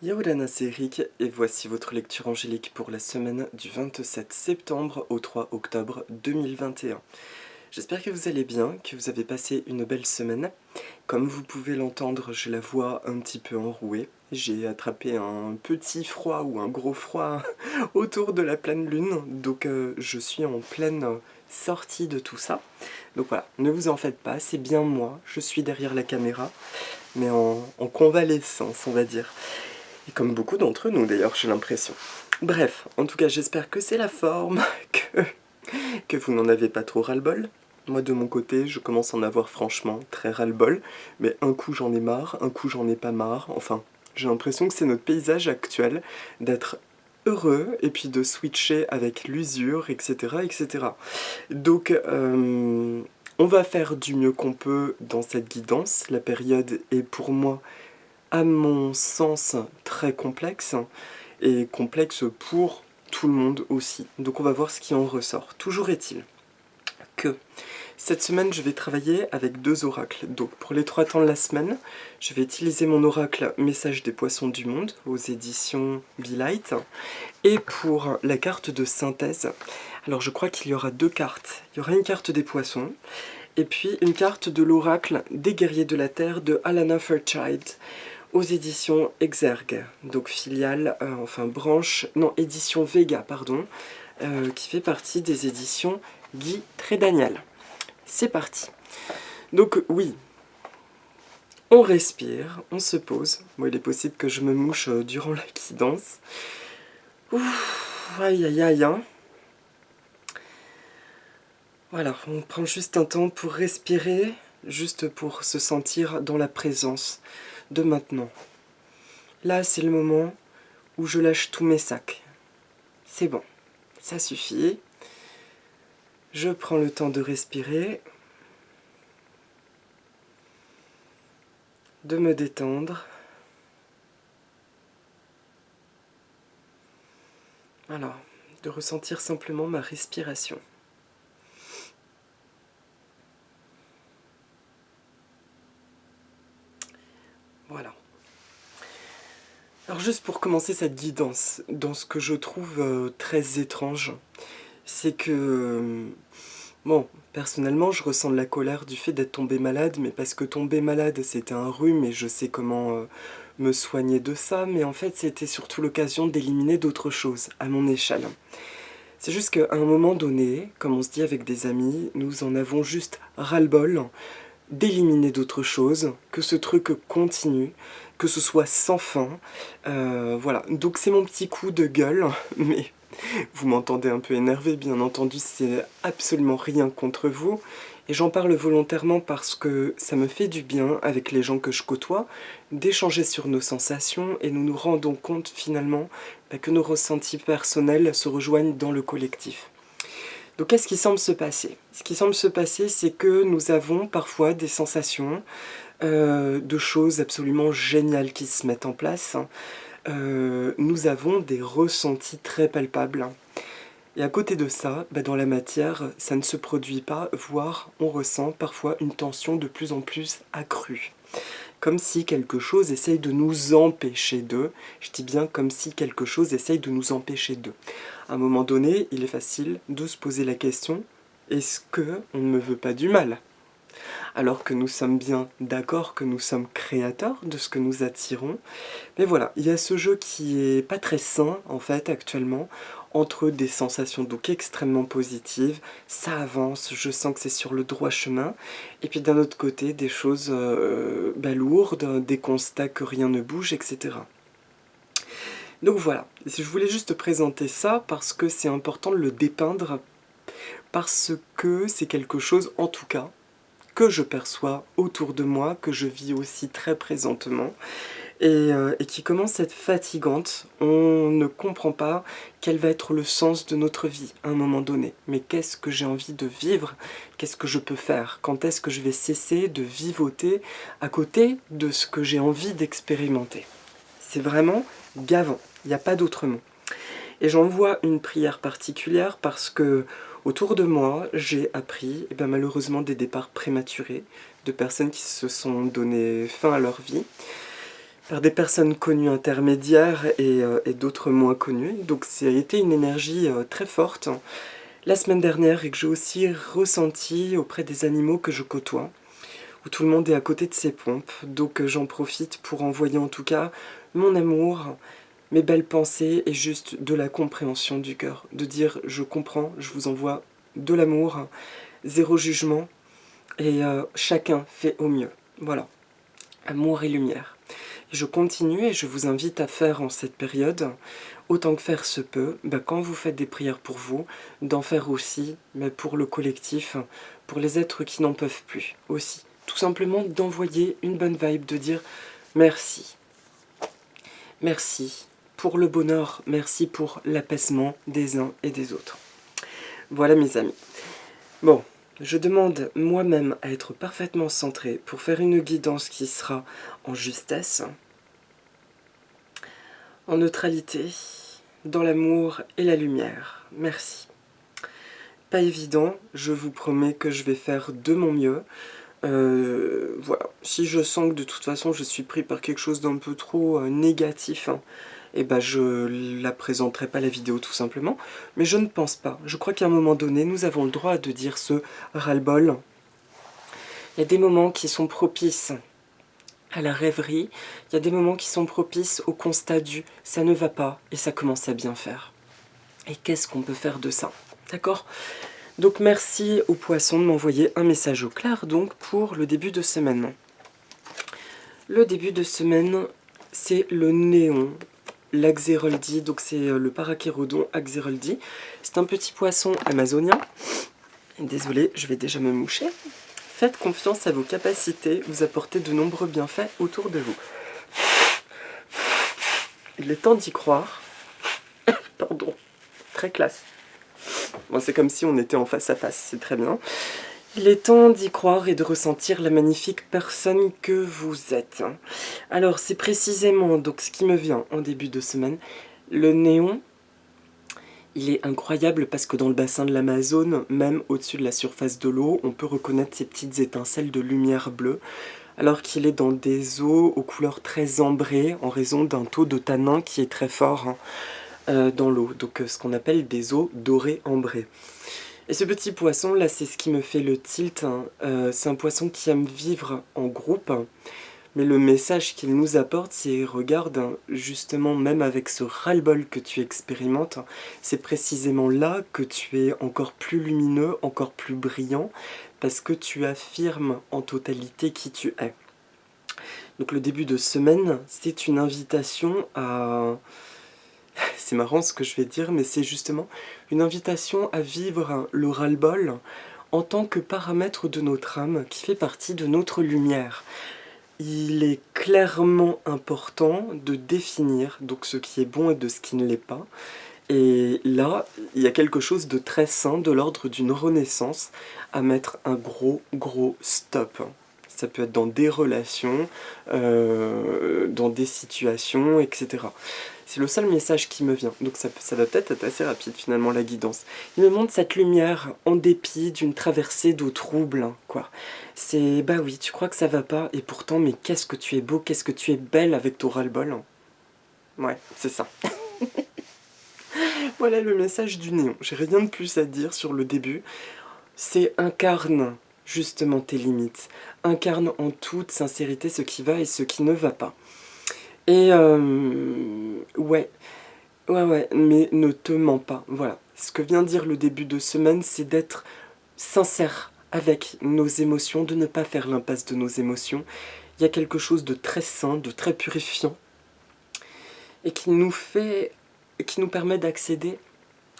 Yaoulana, c'est Eric et voici votre lecture angélique pour la semaine du 27 septembre au 3 octobre 2021. J'espère que vous allez bien, que vous avez passé une belle semaine. Comme vous pouvez l'entendre, j'ai la voix un petit peu enrouée. J'ai attrapé un petit froid ou un gros froid autour de la pleine lune, donc je suis en pleine sortie de tout ça. Donc voilà, ne vous en faites pas, c'est bien moi, je suis derrière la caméra, mais en convalescence, on va dire. Et comme beaucoup d'entre nous d'ailleurs, j'ai l'impression. Bref, en tout cas j'espère que c'est la forme, que vous n'en avez pas trop ras-le-bol. Moi de mon côté, je commence à en avoir franchement très ras-le-bol, mais un coup j'en ai marre, un coup j'en ai pas marre, enfin, j'ai l'impression que c'est notre paysage actuel d'être heureux et puis de switcher avec l'usure, etc. etc. Donc, on va faire du mieux qu'on peut dans cette guidance. La période est pour moi, à mon sens, très complexe, et complexe pour tout le monde aussi. Donc on va voir ce qui en ressort. Toujours est-il que cette semaine, je vais travailler avec deux oracles. Donc pour les 3 temps de la semaine, je vais utiliser mon oracle Message des Poissons du Monde aux éditions Be Light. Et pour la carte de synthèse, alors je crois qu'il y aura 2 cartes. Il y aura une carte des Poissons, et puis une carte de l'oracle des Guerriers de la Terre de Alana Fairchild aux éditions Exergue, donc filiale, branche, non, édition Vega, pardon, qui fait partie des éditions Guy Trédaniel. C'est parti. Donc oui, on respire, on se pose. Bon, il est possible que je me mouche durant la guidance. Ouf, aïe aïe aïe, hein. Voilà, on prend juste un temps pour respirer, juste pour se sentir dans la présence de maintenant. Là, c'est le moment où je lâche tous mes sacs. C'est bon, ça suffit. Je prends le temps de respirer, de me détendre. Alors, de ressentir simplement ma respiration. Voilà. Alors juste pour commencer cette guidance, dans ce que je trouve très étrange, c'est que, bon, personnellement je ressens de la colère du fait d'être tombée malade, mais parce que tomber malade c'était un rhume et je sais comment me soigner de ça, mais en fait c'était surtout l'occasion d'éliminer d'autres choses à mon échelle. C'est juste qu'à un moment donné, comme on se dit avec des amis, nous en avons juste ras-le-bol d'éliminer d'autres choses, que ce truc continue, que ce soit sans fin. Voilà, donc c'est mon petit coup de gueule, mais vous m'entendez un peu énervé, bien entendu, c'est absolument rien contre vous. Et j'en parle volontairement parce que ça me fait du bien, avec les gens que je côtoie, d'échanger sur nos sensations et nous nous rendons compte finalement que nos ressentis personnels se rejoignent dans le collectif. Donc qu'est-ce qui semble se passer? Ce qui semble se passer, c'est que nous avons parfois des sensations de choses absolument géniales qui se mettent en place. Nous avons des ressentis très palpables. Et à côté de ça, dans la matière, ça ne se produit pas, voire on ressent parfois une tension de plus en plus accrue. Comme si quelque chose essaye de nous empêcher d'eux. Je dis bien comme si quelque chose essaye de nous empêcher d'eux. À un moment donné, il est facile de se poser la question, est-ce qu'on ne me veut pas du mal? Alors que nous sommes bien d'accord que nous sommes créateurs de ce que nous attirons. Mais voilà, il y a ce jeu qui est pas très sain en fait actuellement, entre des sensations donc extrêmement positives, ça avance, je sens que c'est sur le droit chemin, et puis d'un autre côté des choses lourdes, des constats que rien ne bouge, etc. Donc voilà, je voulais juste présenter ça parce que c'est important de le dépeindre, parce que c'est quelque chose en tout cas que je perçois autour de moi, que je vis aussi très présentement, et qui commence à être fatigante. On ne comprend pas quel va être le sens de notre vie à un moment donné. Mais qu'est-ce que j'ai envie de vivre? Qu'est-ce que je peux faire? Quand est-ce que je vais cesser de vivoter à côté de ce que j'ai envie d'expérimenter? C'est vraiment gavant, il n'y a pas d'autre mot. Et j'envoie une prière particulière parce que autour de moi, j'ai appris malheureusement des départs prématurés de personnes qui se sont donné fin à leur vie par des personnes connues intermédiaires et d'autres moins connues. Donc ça a été une énergie très forte la semaine dernière et que j'ai aussi ressenti auprès des animaux que je côtoie, où tout le monde est à côté de ses pompes. Donc j'en profite pour envoyer en tout cas mon amour, mes belles pensées et juste de la compréhension du cœur. De dire je comprends, je vous envoie de l'amour, zéro jugement et chacun fait au mieux. Voilà, amour et lumière. Et je continue et je vous invite à faire en cette période, autant que faire se peut, quand vous faites des prières pour vous, d'en faire aussi pour le collectif, pour les êtres qui n'en peuvent plus aussi. Tout simplement d'envoyer une bonne vibe, de dire merci. Merci pour le bonheur, merci pour l'apaisement des uns et des autres. Voilà mes amis. Bon, je demande moi-même à être parfaitement centré pour faire une guidance qui sera en justesse, en neutralité, dans l'amour et la lumière. Merci. Pas évident, je vous promets que je vais faire de mon mieux. Voilà, si je sens que de toute façon je suis pris par quelque chose d'un peu trop négatif, et je la présenterai pas la vidéo tout simplement, mais je ne pense pas. Je crois qu'à un moment donné, nous avons le droit de dire ce ras-le-bol. Il y a des moments qui sont propices à la rêverie, il y a des moments qui sont propices au constat du « ça ne va pas » et ça commence à bien faire. Et qu'est-ce qu'on peut faire de ça? D'accord? Donc merci aux poissons de m'envoyer un message au clair donc pour le début de semaine. Le début de semaine, c'est le néon, l'Axéroldi, donc c'est le Parachérodon Axéroldi. C'est un petit poisson amazonien. Désolée, je vais déjà me moucher. Faites confiance à vos capacités, vous apportez de nombreux bienfaits autour de vous. Il est temps d'y croire. Pardon, très classe. Bon, c'est comme si on était en face à face, c'est très bien. Il est temps d'y croire et de ressentir la magnifique personne que vous êtes. Alors, c'est précisément donc ce qui me vient en début de semaine. Le néon, il est incroyable parce que dans le bassin de l'Amazone, même au-dessus de la surface de l'eau, on peut reconnaître ces petites étincelles de lumière bleue, alors qu'il est dans des eaux aux couleurs très ambrées en raison d'un taux de tanin qui est très fort dans l'eau. Donc ce qu'on appelle des eaux dorées ambrées. Et ce petit poisson là, c'est ce qui me fait le tilt. C'est un poisson qui aime vivre en groupe. Mais le message qu'il nous apporte, c'est regarde, justement, même avec ce ras-le-bol que tu expérimentes, c'est précisément là que tu es encore plus lumineux, encore plus brillant, parce que tu affirmes en totalité qui tu es. Donc le début de semaine, c'est une invitation à... C'est marrant ce que je vais dire, mais c'est justement une invitation à vivre le ras-le-bol en tant que paramètre de notre âme, qui fait partie de notre lumière. Il est clairement important de définir donc ce qui est bon et de ce qui ne l'est pas. Et là, il y a quelque chose de très sain, de l'ordre d'une renaissance, à mettre un gros stop. Ça peut être dans des relations, dans des situations, etc. C'est le seul message qui me vient, donc ça va peut-être être assez rapide finalement la guidance. Il me montre cette lumière en dépit d'une traversée d'eau trouble, quoi. C'est, bah oui, tu crois que ça va pas, et pourtant, mais qu'est-ce que tu es beau, qu'est-ce que tu es belle avec ton ras-le-bol. Ouais, c'est ça. Voilà le message du néon. J'ai rien de plus à dire sur le début. C'est incarne justement tes limites. Incarne en toute sincérité ce qui va et ce qui ne va pas. Et ouais, mais ne te mens pas, voilà. Ce que vient dire le début de semaine, c'est d'être sincère avec nos émotions, de ne pas faire l'impasse de nos émotions. Il y a quelque chose de très sain, de très purifiant, et qui nous permet d'accéder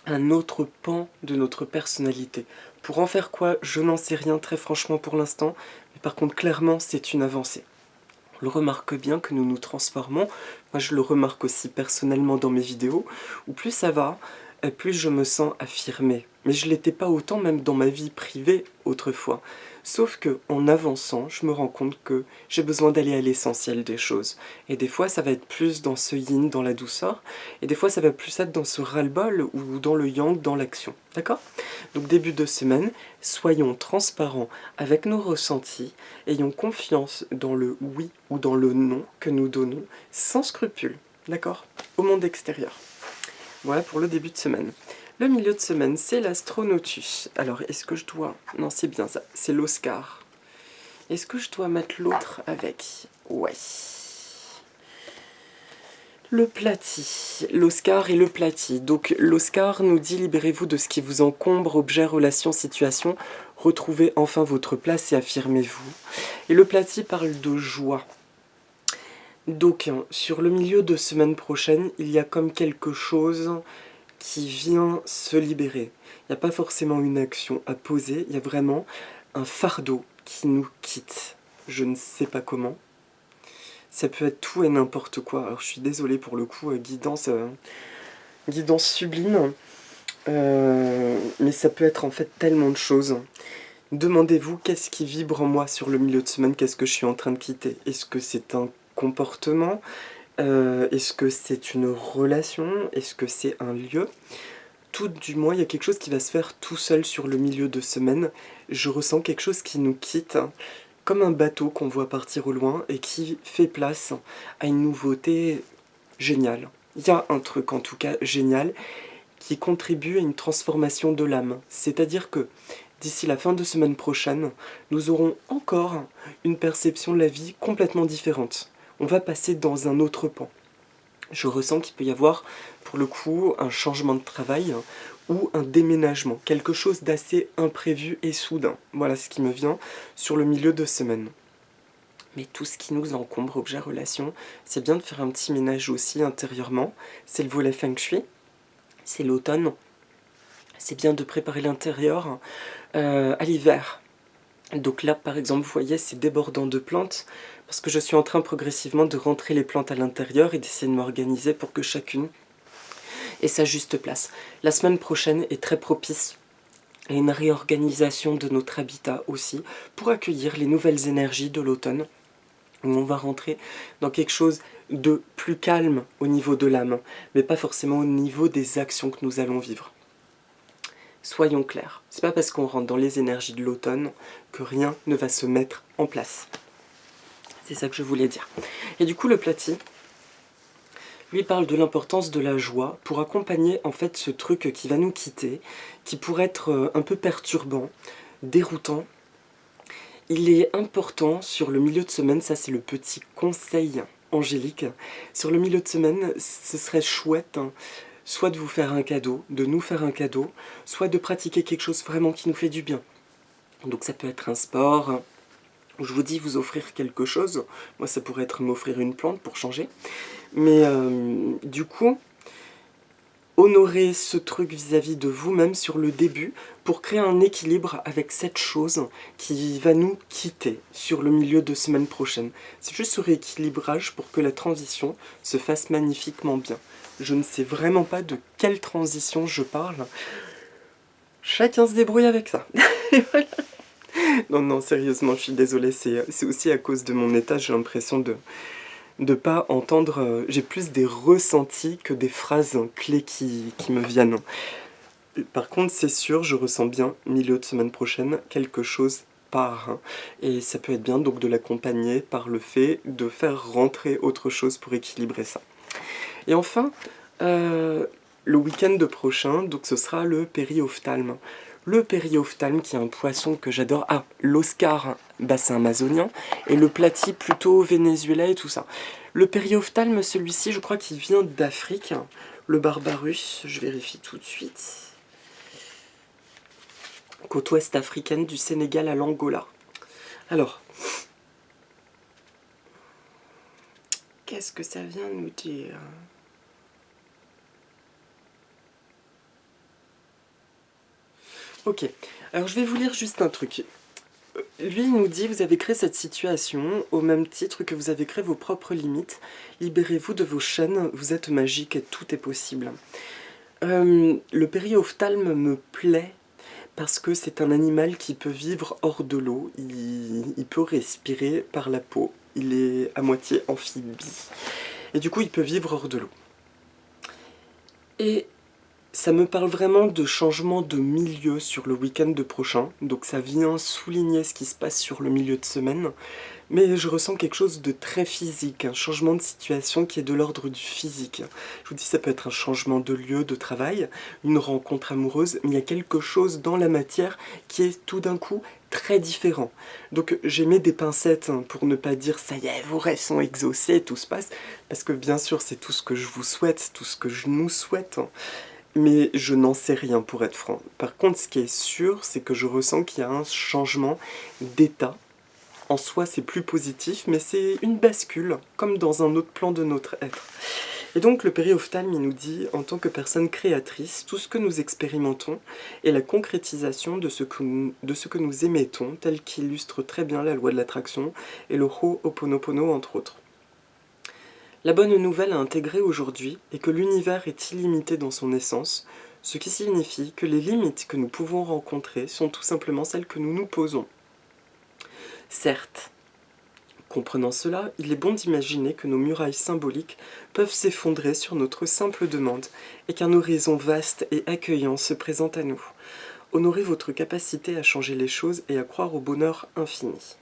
à un autre pan de notre personnalité. Pour en faire quoi, je n'en sais rien très franchement pour l'instant, mais par contre clairement c'est une avancée. On le remarque bien que nous nous transformons, moi je le remarque aussi personnellement dans mes vidéos, où plus ça va, plus je me sens affirmée. Mais je ne l'étais pas autant même dans ma vie privée autrefois. Sauf que en avançant, je me rends compte que j'ai besoin d'aller à l'essentiel des choses. Et des fois, ça va être plus dans ce yin, dans la douceur. Et des fois, ça va plus être dans ce ras-le-bol ou dans le yang, dans l'action. D'accord? Donc début de semaine, soyons transparents avec nos ressentis. Ayons confiance dans le oui ou dans le non que nous donnons, sans scrupule. D'accord? Au monde extérieur. Voilà pour le début de semaine. Le milieu de semaine, c'est l'Astronotus. Alors, est-ce que je dois... Non, c'est bien ça. C'est l'Oscar. Est-ce que je dois mettre l'autre avec? Ouais. Le Platy. L'Oscar et le Platy. Donc, l'Oscar nous dit « Libérez-vous de ce qui vous encombre, objets, relations, situations. Retrouvez enfin votre place et affirmez-vous. » Et le Platy parle de joie. Donc, sur le milieu de semaine prochaine, il y a comme quelque chose qui vient se libérer. Il n'y a pas forcément une action à poser, il y a vraiment un fardeau qui nous quitte. Je ne sais pas comment. Ça peut être tout et n'importe quoi. Alors je suis désolée pour le coup, guidance sublime. Mais ça peut être en fait tellement de choses. Demandez-vous qu'est-ce qui vibre en moi sur le milieu de semaine, qu'est-ce que je suis en train de quitter. Est-ce que c'est un comportement? Est-ce que c'est une relation? Est-ce que c'est un lieu? Tout du moins, il y a quelque chose qui va se faire tout seul sur le milieu de semaine. Je ressens quelque chose qui nous quitte, comme un bateau qu'on voit partir au loin et qui fait place à une nouveauté géniale. Il y a un truc en tout cas génial qui contribue à une transformation de l'âme. C'est-à-dire que d'ici la fin de semaine prochaine, nous aurons encore une perception de la vie complètement différente. On va passer dans un autre pan. Je ressens qu'il peut y avoir, pour le coup, un changement de travail ou un déménagement. Quelque chose d'assez imprévu et soudain. Voilà ce qui me vient sur le milieu de semaine. Mais tout ce qui nous encombre, objets, relations, c'est bien de faire un petit ménage aussi intérieurement. C'est le volet feng shui. C'est l'automne. C'est bien de préparer l'intérieur à l'hiver. Donc là, par exemple, vous voyez, c'est débordant de plantes, parce que je suis en train progressivement de rentrer les plantes à l'intérieur et d'essayer de m'organiser pour que chacune ait sa juste place. La semaine prochaine est très propice à une réorganisation de notre habitat aussi, pour accueillir les nouvelles énergies de l'automne, où on va rentrer dans quelque chose de plus calme au niveau de l'âme, mais pas forcément au niveau des actions que nous allons vivre. Soyons clairs, c'est pas parce qu'on rentre dans les énergies de l'automne que rien ne va se mettre en place. C'est ça que je voulais dire. Et du coup, le Platy, lui parle de l'importance de la joie pour accompagner en fait ce truc qui va nous quitter, qui pourrait être un peu perturbant, déroutant. Il est important sur le milieu de semaine, ça c'est le petit conseil angélique, sur le milieu de semaine, ce serait chouette, soit de vous faire un cadeau, de nous faire un cadeau, soit de pratiquer quelque chose vraiment qui nous fait du bien. Donc ça peut être un sport, où je vous dis vous offrir quelque chose. Moi ça pourrait être m'offrir une plante pour changer. Mais du coup, honorer ce truc vis-à-vis de vous-même sur le début pour créer un équilibre avec cette chose qui va nous quitter sur le milieu de semaine prochaine. C'est juste ce rééquilibrage pour que la transition se fasse magnifiquement bien. Je ne sais vraiment pas de quelle transition je parle. Chacun se débrouille avec ça. Voilà. Non, sérieusement, je suis désolée. C'est aussi à cause de mon état, j'ai l'impression de pas entendre... j'ai plus des ressentis que des phrases clés qui me viennent. Par contre, c'est sûr, je ressens bien, milieu de semaine prochaine, quelque chose part. Et ça peut être bien donc de l'accompagner par le fait de faire rentrer autre chose pour équilibrer ça. Et enfin, le week-end prochain, donc ce sera le périophtalme. Le périophtalme qui est un poisson que j'adore. Ah, l'Oscar, bassin amazonien, et le Platy plutôt Venezuela et tout ça. Le périophtalme, celui-ci, je crois qu'il vient d'Afrique. Le Barbarus, je vérifie tout de suite. Côte ouest africaine du Sénégal à l'Angola. Alors, qu'est-ce que ça vient nous dire ? Ok, alors je vais vous lire juste un truc. Lui, il nous dit, vous avez créé cette situation au même titre que vous avez créé vos propres limites. Libérez-vous de vos chaînes, vous êtes magique et tout est possible. Le périophtalme me plaît parce que c'est un animal qui peut vivre hors de l'eau, il peut respirer par la peau, il est à moitié amphibie, et du coup il peut vivre hors de l'eau. Et ça me parle vraiment de changement de milieu sur le week-end prochain, donc ça vient souligner ce qui se passe sur le milieu de semaine, mais je ressens quelque chose de très physique, un changement de situation qui est de l'ordre du physique. Je vous dis, ça peut être un changement de lieu de travail, une rencontre amoureuse, mais il y a quelque chose dans la matière qui est tout d'un coup très différent. Donc j'ai mis des pincettes pour ne pas dire ça y est, vos rêves sont exaucés, tout se passe, parce que bien sûr c'est tout ce que je vous souhaite, tout ce que je nous souhaite, mais je n'en sais rien pour être franc. Par contre, ce qui est sûr, c'est que je ressens qu'il y a un changement d'état. En soi, c'est plus positif, mais c'est une bascule, comme dans un autre plan de notre être. Et donc, le périophtalme, il nous dit, en tant que personne créatrice, tout ce que nous expérimentons est la concrétisation de ce que nous émettons, tel qu'illustre très bien la loi de l'attraction et le Ho'oponopono, entre autres. La bonne nouvelle à intégrer aujourd'hui est que l'univers est illimité dans son essence, ce qui signifie que les limites que nous pouvons rencontrer sont tout simplement celles que nous nous posons. Certes, comprenant cela, il est bon d'imaginer que nos murailles symboliques peuvent s'effondrer sur notre simple demande et qu'un horizon vaste et accueillant se présente à nous. Honorez votre capacité à changer les choses et à croire au bonheur infini.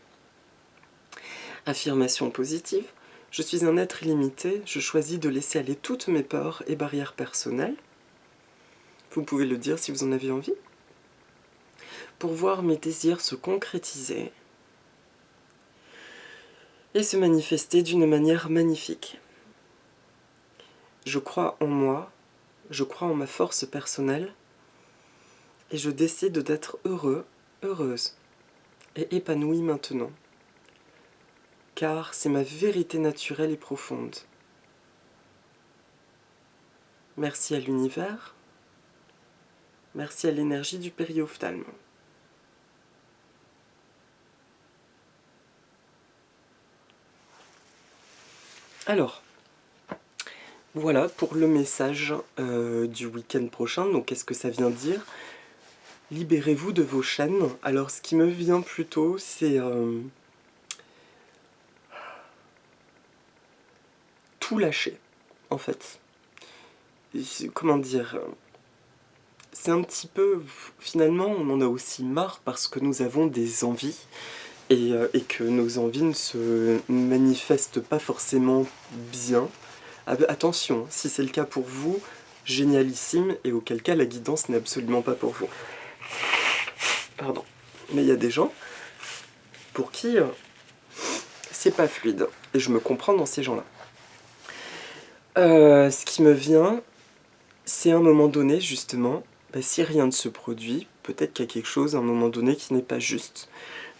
Affirmation positive. Je suis un être illimité, je choisis de laisser aller toutes mes peurs et barrières personnelles. Vous pouvez le dire si vous en avez envie. Pour voir mes désirs se concrétiser et se manifester d'une manière magnifique. Je crois en moi, je crois en ma force personnelle et je décide d'être heureux, heureuse et épanouie maintenant. Car c'est ma vérité naturelle et profonde. Merci à l'univers, merci à l'énergie du périophtalme. Alors, voilà pour le message du week-end prochain. Donc qu'est-ce que ça vient dire ? Libérez-vous de vos chaînes. Alors ce qui me vient plutôt, c'est tout lâcher, en fait. Comment dire ? C'est un petit peu, finalement, on en a aussi marre parce que nous avons des envies et que nos envies ne se manifestent pas forcément bien. Attention, si c'est le cas pour vous, génialissime, et auquel cas la guidance n'est absolument pas pour vous. Pardon. Mais il y a des gens pour qui c'est pas fluide, et je me comprends dans ces gens-là. Ce qui me vient, c'est à un moment donné, justement, si rien ne se produit, peut-être qu'il y a quelque chose à un moment donné qui n'est pas juste.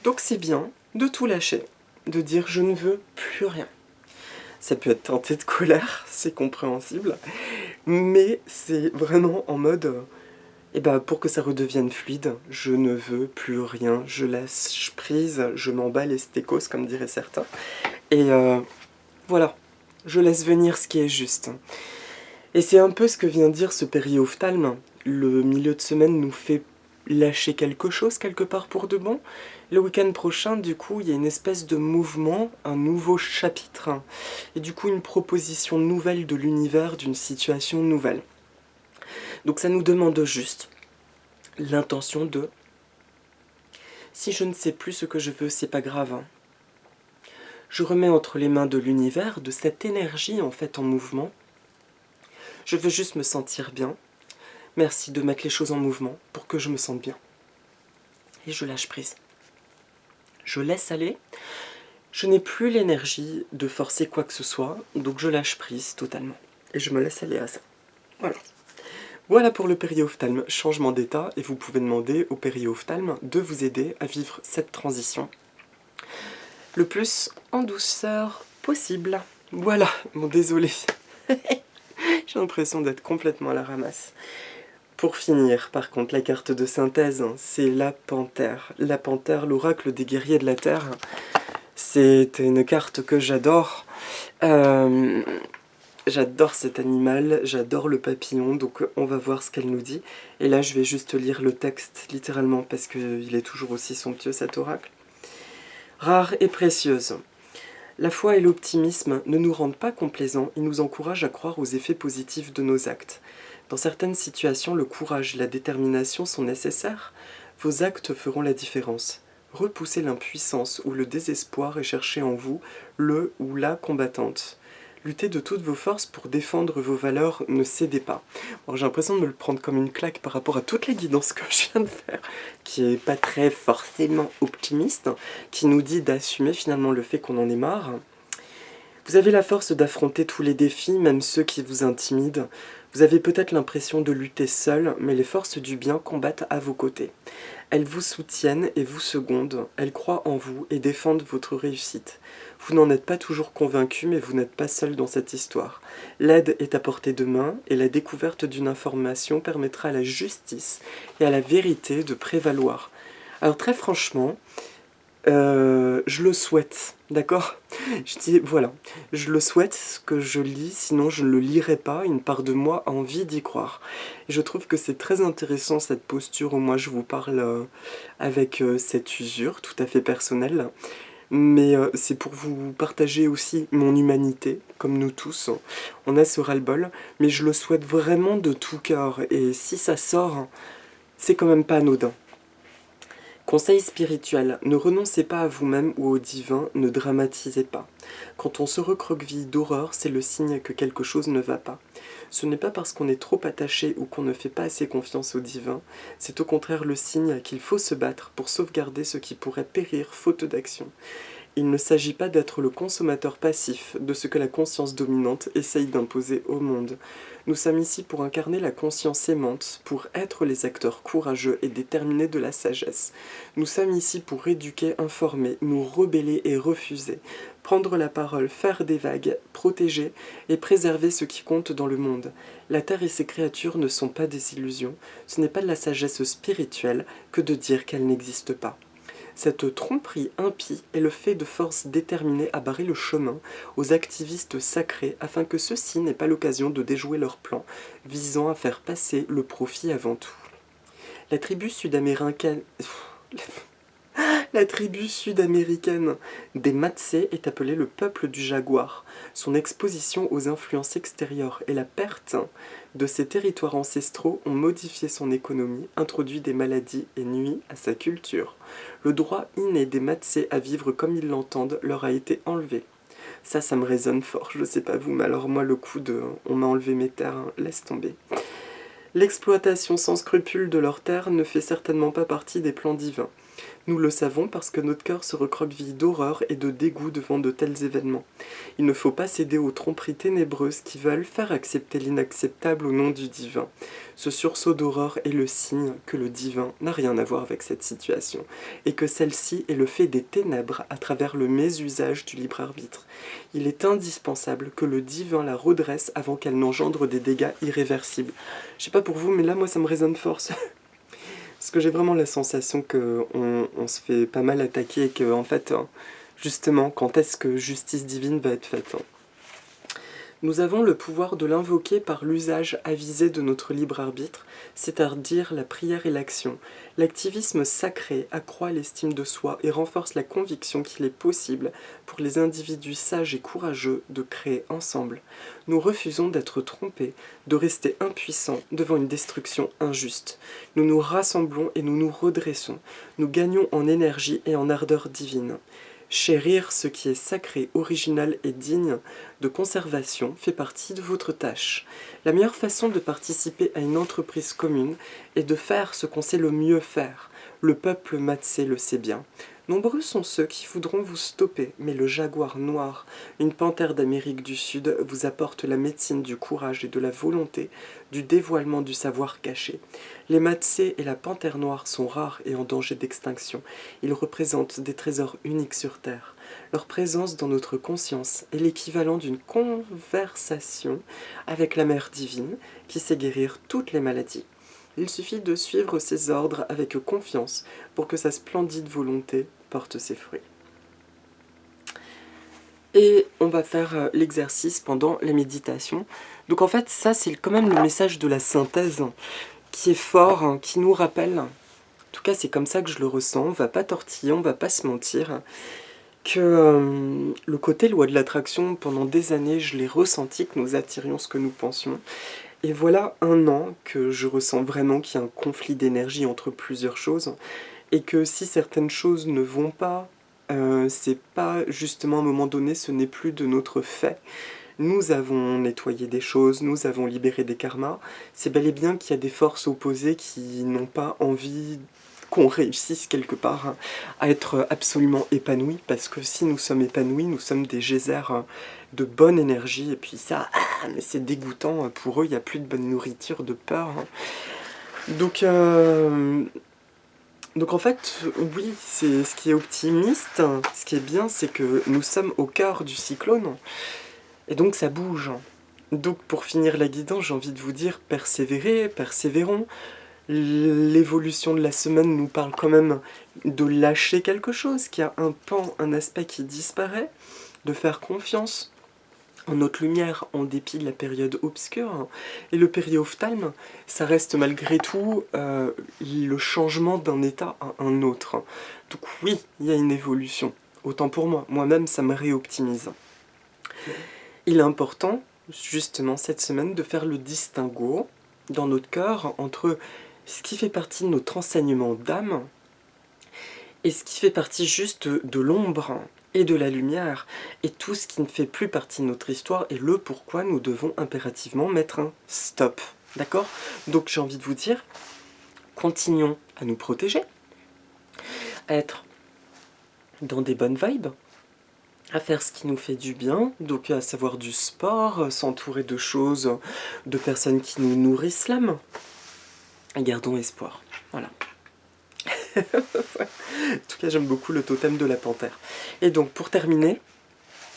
Donc c'est bien de tout lâcher, de dire je ne veux plus rien. Ça peut être teinté de colère, c'est compréhensible, mais c'est vraiment en mode, pour que ça redevienne fluide, je ne veux plus rien, je lâche prise, je m'en bats les stécos, comme diraient certains, et voilà, je laisse venir ce qui est juste. Et c'est un peu ce que vient dire ce périophtalme. Le milieu de semaine nous fait lâcher quelque chose quelque part pour de bon. Le week-end prochain, du coup, il y a une espèce de mouvement, un nouveau chapitre, et du coup une proposition nouvelle de l'univers, d'une situation nouvelle. Donc ça nous demande juste l'intention de « si je ne sais plus ce que je veux, c'est pas grave ». Je remets entre les mains de l'univers, de cette énergie en fait en mouvement. Je veux juste me sentir bien. Merci de mettre les choses en mouvement pour que je me sente bien. Et je lâche prise. Je laisse aller. Je n'ai plus l'énergie de forcer quoi que ce soit, donc je lâche prise totalement. Et je me laisse aller à ça. Voilà. Voilà pour le périophtalme, changement d'état, et vous pouvez demander au périophtalme de vous aider à vivre cette transition le plus en douceur possible. Voilà, bon désolé. J'ai l'impression d'être complètement à la ramasse. Pour finir, par contre, la carte de synthèse, c'est la panthère. La panthère, l'oracle des guerriers de la Terre. C'est une carte que j'adore. J'adore cet animal, j'adore le papillon, donc on va voir ce qu'elle nous dit. Et là, je vais juste lire le texte littéralement parce qu'il est toujours aussi somptueux cet oracle. Rare et précieuse. La foi et l'optimisme ne nous rendent pas complaisants, ils nous encouragent à croire aux effets positifs de nos actes. Dans certaines situations, le courage et la détermination sont nécessaires. Vos actes feront la différence. Repoussez l'impuissance ou le désespoir et cherchez en vous le ou la combattante. Luttez de toutes vos forces pour défendre vos valeurs, ne cédez pas. Alors, j'ai l'impression de me le prendre comme une claque par rapport à toutes les guidances que je viens de faire, qui est pas très forcément optimiste, qui nous dit d'assumer finalement le fait qu'on en est marre. Vous avez la force d'affronter tous les défis, même ceux qui vous intimident. Vous avez peut-être l'impression de lutter seul, mais les forces du bien combattent à vos côtés. Elles vous soutiennent et vous secondent, elles croient en vous et défendent votre réussite. Vous n'en êtes pas toujours convaincu, mais vous n'êtes pas seul dans cette histoire. L'aide est à portée de main et la découverte d'une information permettra à la justice et à la vérité de prévaloir. Alors très franchement, je le souhaite, d'accord? Je dis, voilà, je le souhaite, ce que je lis, sinon je ne le lirai pas, une part de moi a envie d'y croire. Et je trouve que c'est très intéressant cette posture où moi je vous parle avec cette usure tout à fait personnelle. Mais c'est pour vous partager aussi mon humanité, comme nous tous. On a ce ras-le-bol, mais je le souhaite vraiment de tout cœur. Et si ça sort, c'est quand même pas anodin. Conseil spirituel, ne renoncez pas à vous-même ou au divin, ne dramatisez pas. Quand on se recroqueville d'horreur, c'est le signe que quelque chose ne va pas. Ce n'est pas parce qu'on est trop attaché ou qu'on ne fait pas assez confiance au divin, c'est au contraire le signe qu'il faut se battre pour sauvegarder ce qui pourrait périr faute d'action. Il ne s'agit pas d'être le consommateur passif de ce que la conscience dominante essaye d'imposer au monde. Nous sommes ici pour incarner la conscience aimante, pour être les acteurs courageux et déterminés de la sagesse. Nous sommes ici pour éduquer, informer, nous rebeller et refuser, prendre la parole, faire des vagues, protéger et préserver ce qui compte dans le monde. La Terre et ses créatures ne sont pas des illusions, ce n'est pas de la sagesse spirituelle que de dire qu'elle n'existe pas. Cette tromperie impie est le fait de forces déterminées à barrer le chemin aux activistes sacrés afin que ceux-ci n'aient pas l'occasion de déjouer leur plan visant à faire passer le profit avant tout. La tribu sud-américaine... La tribu sud-américaine des Matsé est appelée le peuple du jaguar. Son exposition aux influences extérieures et la perte de ses territoires ancestraux ont modifié son économie, introduit des maladies et nuit à sa culture. Le droit inné des Matsé à vivre comme ils l'entendent leur a été enlevé. Ça me résonne fort, je sais pas vous, mais alors moi le coup de « on m'a enlevé mes terres hein, », laisse tomber. L'exploitation sans scrupule de leurs terres ne fait certainement pas partie des plans divins. Nous le savons parce que notre cœur se recroqueville d'horreur et de dégoût devant de tels événements. Il ne faut pas céder aux tromperies ténébreuses qui veulent faire accepter l'inacceptable au nom du divin. Ce sursaut d'horreur est le signe que le divin n'a rien à voir avec cette situation, et que celle-ci est le fait des ténèbres à travers le mésusage du libre arbitre. Il est indispensable que le divin la redresse avant qu'elle n'engendre des dégâts irréversibles. Je sais pas pour vous, mais là, moi, ça me résonne fort. Parce que j'ai vraiment la sensation qu'on se fait pas mal attaquer et que, en fait, justement, quand est-ce que justice divine va être faite? Nous avons le pouvoir de l'invoquer par l'usage avisé de notre libre arbitre, c'est-à-dire la prière et l'action. L'activisme sacré accroît l'estime de soi et renforce la conviction qu'il est possible pour les individus sages et courageux de créer ensemble. Nous refusons d'être trompés, de rester impuissants devant une destruction injuste. Nous nous rassemblons et nous nous redressons. Nous gagnons en énergie et en ardeur divine. Chérir ce qui est sacré, original et digne de conservation fait partie de votre tâche. La meilleure façon de participer à une entreprise commune est de faire ce qu'on sait le mieux faire. Le peuple Matsé le sait bien. Nombreux sont ceux qui voudront vous stopper, mais le jaguar noir, une panthère d'Amérique du Sud, vous apporte la médecine du courage et de la volonté, du dévoilement du savoir caché. Les Matsé et la panthère noire sont rares et en danger d'extinction. Ils représentent des trésors uniques sur Terre. Leur présence dans notre conscience est l'équivalent d'une conversation avec la Mère divine qui sait guérir toutes les maladies. Il suffit de suivre ses ordres avec confiance pour que sa splendide volonté porte ses fruits. Et on va faire l'exercice pendant la méditation. Donc en fait, ça c'est quand même le message de la synthèse qui est fort, hein, qui nous rappelle, en tout cas c'est comme ça que je le ressens, on va pas tortiller, on va pas se mentir, que le côté loi de l'attraction, pendant des années, je l'ai ressenti, que nous attirions ce que nous pensions. Et voilà 1 an que je ressens vraiment qu'il y a un conflit d'énergie entre plusieurs choses, et que si certaines choses ne vont pas, c'est pas justement à un moment donné, ce n'est plus de notre fait. Nous avons nettoyé des choses, nous avons libéré des karmas, c'est bel et bien qu'il y a des forces opposées qui n'ont pas envie qu'on réussisse quelque part à être absolument épanoui, parce que si nous sommes épanouis, nous sommes des geysers de bonne énergie, et puis ça, mais c'est dégoûtant, pour eux, il n'y a plus de bonne nourriture, de peur. Donc en fait, oui, c'est ce qui est optimiste, ce qui est bien, c'est que nous sommes au cœur du cyclone, et donc ça bouge. Donc pour finir la guidance, j'ai envie de vous dire, persévérez, persévérons. L'évolution de la semaine nous parle quand même de lâcher quelque chose, qu'il y a un pan, un aspect qui disparaît, de faire confiance en notre lumière en dépit de la période obscure. Et le périophthalme, ça reste malgré tout le changement d'un état à un autre. Donc oui, il y a une évolution. Autant pour moi, moi-même ça me réoptimise. Il est important, justement cette semaine, de faire le distinguo dans notre cœur entre ce qui fait partie de notre enseignement d'âme et ce qui fait partie juste de l'ombre et de la lumière, et tout ce qui ne fait plus partie de notre histoire, et le pourquoi nous devons impérativement mettre un stop. D'accord? Donc j'ai envie de vous dire, continuons à nous protéger, à être dans des bonnes vibes, à faire ce qui nous fait du bien, donc à savoir du sport, s'entourer de choses, de personnes qui nous nourrissent l'âme, et gardons espoir. Voilà. En tout cas, j'aime beaucoup le totem de la panthère. Et donc, pour terminer,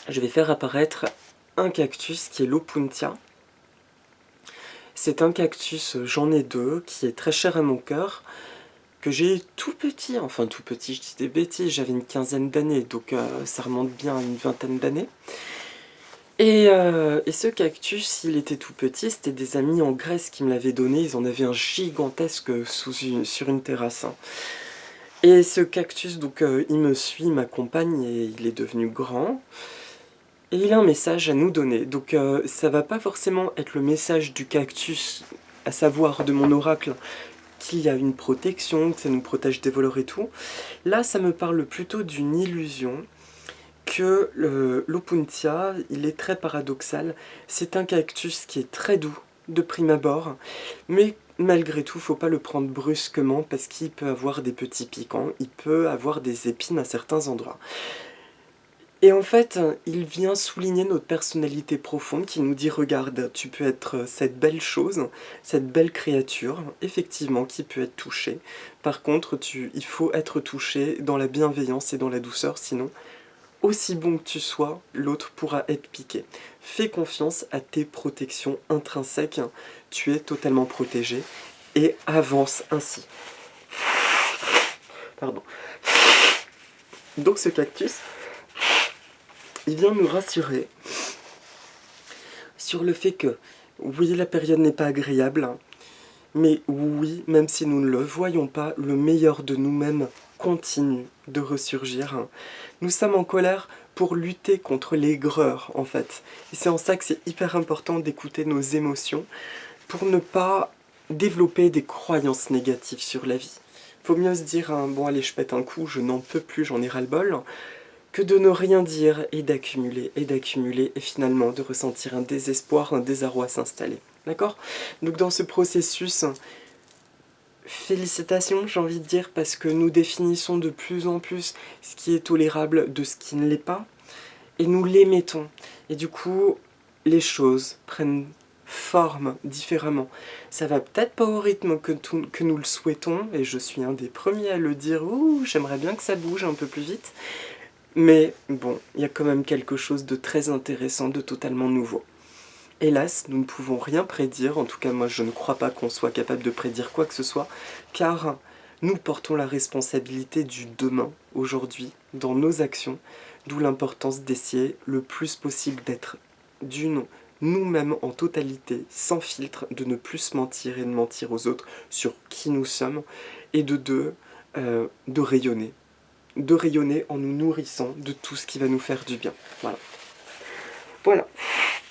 je vais faire apparaître un cactus qui est l'Opuntia. C'est un cactus, j'en ai 2, qui est très cher à mon cœur, que j'ai tout petit, enfin tout petit, je dis des bêtises, j'avais une 15aine d'années, donc ça remonte bien à une 20aine d'années. Et ce cactus, il était tout petit, c'était des amis en Grèce qui me l'avaient donné, ils en avaient un gigantesque sur une terrasse. Et ce cactus, donc il me suit, il m'accompagne et il est devenu grand. Et il a un message à nous donner. Donc ça va pas forcément être le message du cactus, à savoir de mon oracle, qu'il y a une protection, que ça nous protège des voleurs et tout. Là, ça me parle plutôt d'une illusion, que l'Opuntia, il est très paradoxal. C'est un cactus qui est très doux, de prime abord, mais malgré tout, faut pas le prendre brusquement parce qu'il peut avoir des petits piquants, il peut avoir des épines à certains endroits. Et en fait, il vient souligner notre personnalité profonde qui nous dit « Regarde, tu peux être cette belle chose, cette belle créature, effectivement, qui peut être touchée. Par contre, il faut être touché dans la bienveillance et dans la douceur, sinon, aussi bon que tu sois, l'autre pourra être piqué. Fais confiance à tes protections intrinsèques, tu es totalement protégé et avance ainsi. » Pardon. Donc ce cactus, il vient nous rassurer sur le fait que, oui, la période n'est pas agréable, mais oui, même si nous ne le voyons pas, le meilleur de nous-mêmes continue de ressurgir. Nous sommes en colère pour lutter contre l'aigreur, en fait. Et c'est en ça que c'est hyper important d'écouter nos émotions pour ne pas développer des croyances négatives sur la vie. Faut mieux se dire, hein, bon allez, je pète un coup, je n'en peux plus, j'en ai ras-le-bol, que de ne rien dire et d'accumuler, et finalement de ressentir un désespoir, un désarroi s'installer. D'accord? Donc dans ce processus, félicitations, j'ai envie de dire, parce que nous définissons de plus en plus ce qui est tolérable de ce qui ne l'est pas, et nous l'émettons. Et du coup, les choses prennent forme différemment. Ça va peut-être pas au rythme que nous le souhaitons, et je suis un des premiers à le dire, ouh, j'aimerais bien que ça bouge un peu plus vite, mais bon, il y a quand même quelque chose de très intéressant, de totalement nouveau. Hélas, nous ne pouvons rien prédire, en tout cas moi je ne crois pas qu'on soit capable de prédire quoi que ce soit, car Nous portons la responsabilité du demain, aujourd'hui, dans nos actions, d'où l'importance d'essayer le plus possible d'être d'une nous-mêmes en totalité, sans filtre, de ne plus se mentir et de mentir aux autres sur qui nous sommes, et de deux, de rayonner. De rayonner en nous nourrissant de tout ce qui va nous faire du bien. Voilà. Voilà.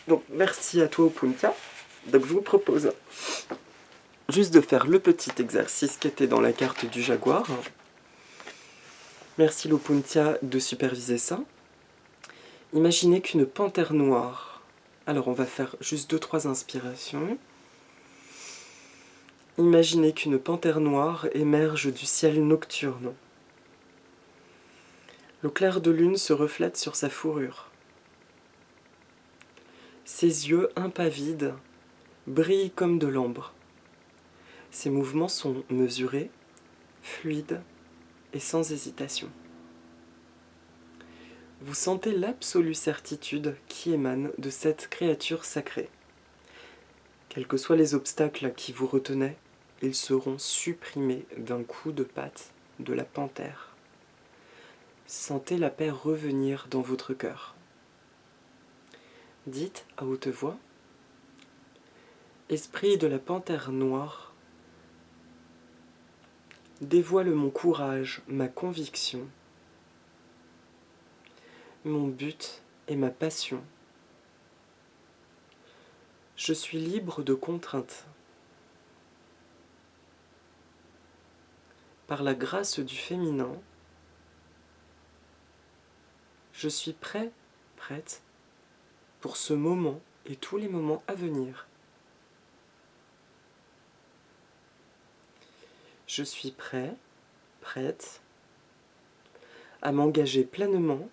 Donc merci à toi Opuntia. Donc je vous propose juste de faire le petit exercice qui était dans la carte du jaguar. Merci l'Opuntia de superviser ça. Imaginez qu'une panthère noire... Alors on va faire juste 2-3 inspirations. Imaginez qu'une panthère noire émerge du ciel nocturne. Le clair de lune se reflète sur sa fourrure. Ses yeux impavides brillent comme de l'ambre. Ses mouvements sont mesurés, fluides et sans hésitation. Vous sentez l'absolue certitude qui émane de cette créature sacrée. Quels que soient les obstacles qui vous retenaient, ils seront supprimés d'un coup de patte de la panthère. Sentez la paix revenir dans votre cœur. Dites à haute voix, « Esprit de la panthère noire, dévoile mon courage, ma conviction, mon but et ma passion. Je suis libre de contraintes. Par la grâce du féminin, je suis prêt, prête, pour ce moment et tous les moments à venir. Je suis prêt, prête, à m'engager pleinement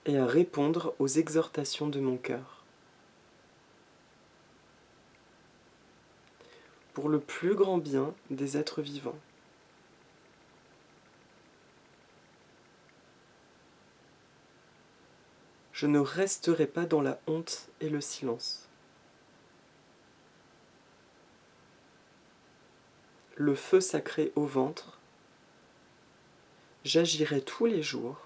et à répondre aux exhortations de mon cœur. Pour le plus grand bien des êtres vivants. Je ne resterai pas dans la honte et le silence. Le feu sacré au ventre, j'agirai tous les jours,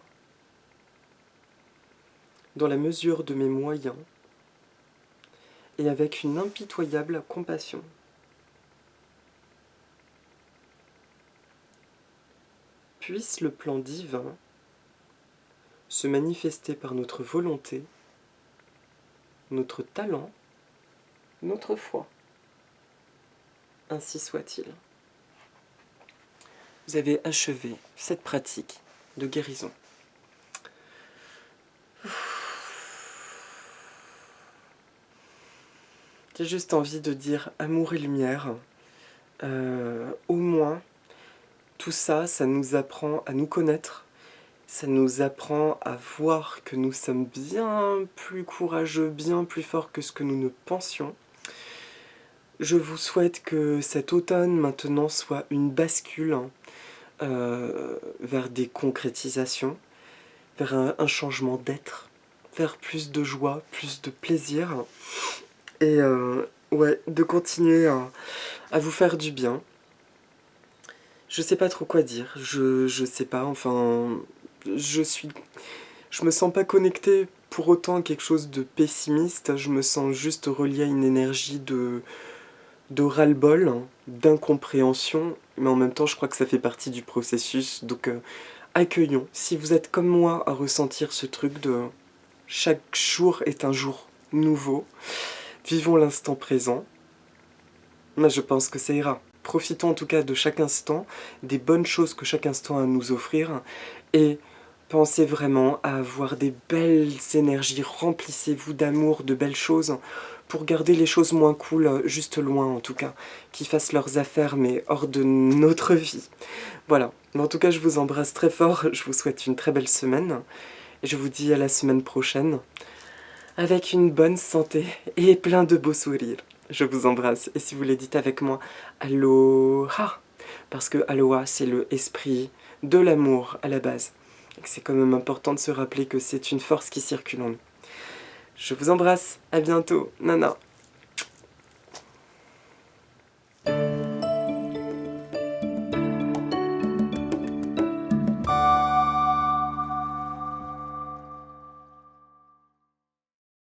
dans la mesure de mes moyens, et avec une impitoyable compassion. Puisse le plan divin se manifester par notre volonté, notre talent, notre foi. Ainsi soit-il. Vous avez achevé cette pratique de guérison. J'ai juste envie de dire amour et lumière. Au moins, tout ça, ça nous apprend à nous connaître. Ça nous apprend à voir que nous sommes bien plus courageux, bien plus forts que ce que nous ne pensions. Je vous souhaite que cet automne maintenant soit une bascule vers des concrétisations, vers un changement d'être, vers plus de joie, plus de plaisir, et ouais, de continuer à vous faire du bien. Je sais pas trop quoi dire, je sais pas, enfin, je me sens pas connectée pour autant à quelque chose de pessimiste, je me sens juste reliée à une énergie de ras-le-bol, d'incompréhension, mais en même temps je crois que ça fait partie du processus, donc accueillons. Si vous êtes comme moi à ressentir ce truc de chaque jour est un jour nouveau, vivons l'instant présent, mais je pense que ça ira. Profitons en tout cas de chaque instant, des bonnes choses que chaque instant a à nous offrir, et pensez vraiment à avoir des belles énergies, remplissez-vous d'amour, de belles choses, pour garder les choses moins cool, juste loin en tout cas, qui fassent leurs affaires mais hors de notre vie. Voilà, mais en tout cas je vous embrasse très fort, je vous souhaite une très belle semaine, et je vous dis à la semaine prochaine, avec une bonne santé et plein de beaux sourires. Je vous embrasse, et si vous les dites avec moi, Aloha, parce que Aloha c'est le esprit de l'amour à la base. C'est quand même important de se rappeler que c'est une force qui circule en nous. Je vous embrasse, à bientôt, Nana.